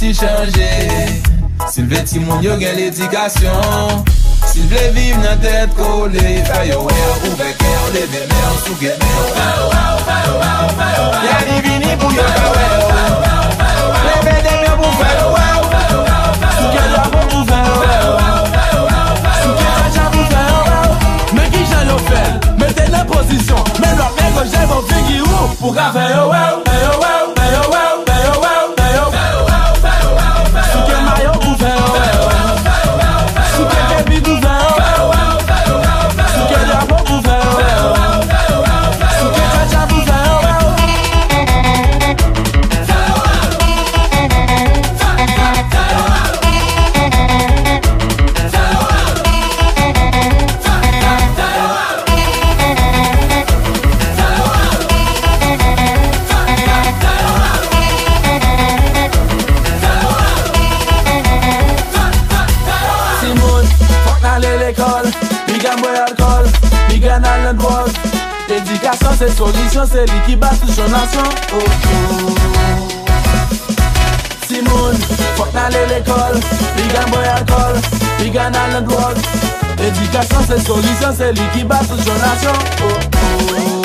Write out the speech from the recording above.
ti chanje. S'il veut ti moun yo gen l'éducation. S'il veut vivre nan tête collée, fè yo ouve kè, leve mè, souke mè. Y'a divini pou yo fè leve de mè pou fè souke l'amo pou fè souke chacha pou fè. Mais qui j'en yo fè, mettez la position. Mais l'autre mec que j'ai mon figure pour qu'à faire yo souke mayo pou fè souke baby pou fè souke l'amo pou fè souke chacha pou fè. L'éducation c'est solution, c'est lui qui bat toute son nation. Oh oh. Simone, faut n'aller l'école, il gagne boy alcool, il gagne dans le drogue. L'éducation c'est solution, c'est lui qui bat toute son nation. Oh oh.